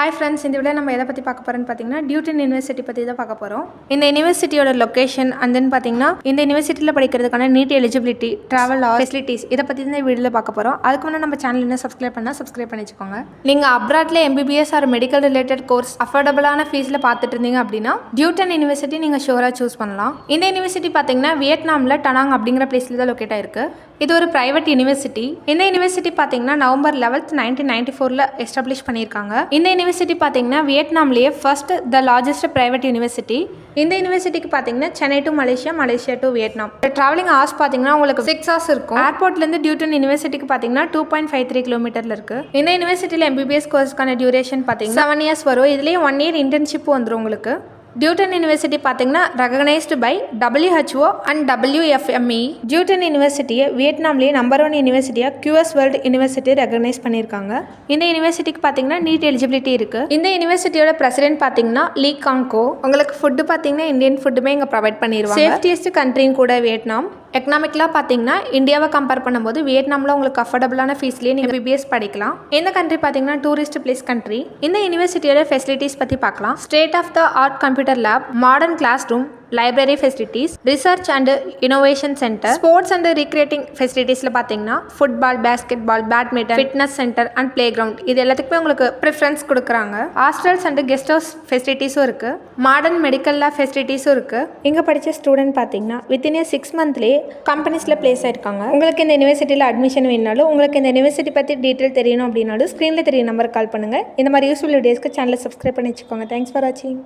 Hi friends, இந்த video நம்ம எதை பற்றி பார்க்க போகிறோன்னு பார்த்தீங்கன்னா டியூட்டன் யூனிவர்சிட்டி பற்றி தான் பார்க்க போகிறோம். இந்த யூனிவர்சிட்டியோட லொக்கேஷன் அண்ட் தென் பார்த்தீங்கன்னா இந்த யூனிவர்சிட்டியில் படிக்கிறதுக்கான நீட் எலிஜிபிலிட்டி, ட்ராவல் ஃபெசிலிட்டிஸ் இதை பற்றி தான் இந்த வீடியோவில் பார்க்க போகிறோம். அதுக்கு முன்னாடி நம்ம சேனல் இன்னும் சப்ஸ்கிரைப் பண்ணி வச்சுக்கோங்க. நீங்கள் அப்ராட்ல MBBS or medical related course அஃபோர்டபுளான ஃபீஸில் பார்த்துட்டு இருந்தீங்க அப்படின்னா டியூட்டன் யூனிவர்சிட்டி நீங்கள் ஷோராக சூஸ் பண்ணலாம். இந்த யூனிவர்சிட்டி பார்த்தீங்கன்னா வியட்நாமில் டனாங் அப்படிங்கிற பிளேஸில் தான் லொக்கேட் ஆயிருக்கு. இது ஒரு பிரைவேட் யூனிவர்சிட்டி. இந்த யூனிவர்சிட்டி பார்த்தீங்கன்னா நவம்பர் 11, 1994 எஸ்டாப்ளிஷ் பண்ணியிருக்காங்க. இந்த யூனிவர்சிட்டி பார்த்தீங்கன்னா வியட்நாம்லேயே first the largest private university. இந்த யூனிவர்சிட்டிக்கு பார்த்தீங்கன்னா Chennai to Malaysia, Malaysia to Vietnam. Travelling hours பார்த்தீங்கன்னா உங்களுக்கு 6 hours இருக்கும். ஏர்போர்ட்லேருந்து டியூட்டன் யூனிவர்சிட்டிக்கு பார்த்தீங்கன்னா 2.53 கிலோமீட்டரில் இருக்குது. இந்த யூனிவர்சிட்டியில் எம்பிபிஎஸ் கோர்ஸ்க்கான டியூரேஷன் பார்த்தீங்கன்னா 7 years வரும். இதுலேயே 1 year இன்டர்ன்ஷிப் வந்துடும் உங்களுக்கு. டியூட்டன் யூனிவர்சிட்டி பார்த்தீங்கன்னா recognised by WHO and WFME. Duy Tan யூனிவர்சிட்டியை வியட்நாம்லேயே நம்பர் 1 யூனிவர்சிட்டியாக QS வேர்ல்டு யூனிவர்சிட்டி ரெகனைஸ் பண்ணியிருக்காங்க. இந்த யூனிவர்சிட்டிக்கு பார்த்தீங்கன்னா நீட் எலிஜிபிலிட்டி இருக்குது. இந்த யூனிவர்சிட்டியோட பிரசிடென்ட் பார்த்தீங்கன்னா லீ காங்கோ. உங்களுக்கு ஃபுட்டு பார்த்தீங்கன்னா இந்தியன் ஃபுட்டுமே இங்கே ப்ரொவைட் பண்ணிடுவாங்க. சேஃப்டியஸ்ட் கண்ட்ரியும் கூட வியட்நாம். எக்கனாமிக்கலாக பார்த்தீங்கன்னா இந்தியாவை கம்பேர் பண்ணும்போது வியட்நாமில் உங்களுக்கு அஃபோர்டபுளான ஃபீஸ்லேயே நீங்கள் பிபிஎஸ் படிக்கலாம். இந்த கண்ட்ரி பார்த்தீங்கன்னா டூரிஸ்ட் பிளேஸ் கண்ட்ரி. இந்த யூனிவர்சிட்டியோட ஃபெசிலிட்டிஸ் பற்றி பார்க்கலாம். State of the art computer lab, modern classroom, library facilities, research and innovation centre, sports and recreating ஃபெசிலிட்டிஸில் பார்த்தீங்கன்னா football, basketball, badminton, fitness centre and playground இது எல்லாத்துக்குமே உங்களுக்கு preference கொடுக்குறாங்க. Hostels and guest house ஃபெசிலிட்டிஸும் இருக்குது. Modern medical lab ஃபெசிலிட்டிஸும் இருக்குது. இங்கே படித்த ஸ்டூடெண்ட் பார்த்தீங்கன்னா வித்தின் 6 monthsலேயே கம்பெனிஸில் பிளேஸ் ஆயிருக்காங்க. உங்களுக்கு இந்த யூனிவர்சிட்டியில் அட்மிஷன் வேணுனாலும், உங்களுக்கு இந்த யூனிவர்சிட்டி பற்றி டீட்டெயில் தெரியணும் அப்படின்னாலும் ஸ்க்ரீனில் தெரிய நம்பருக்கு கால் பண்ணுங்கள். இந்த மாதிரி யூஸ்ஃபுல் வீடியோஸ்க்கு சேனலை சப்ஸ்கிரைப் பண்ணி வச்சுக்கோங்க. தேங்க்ஸ் ஃபார் வாட்சிங்.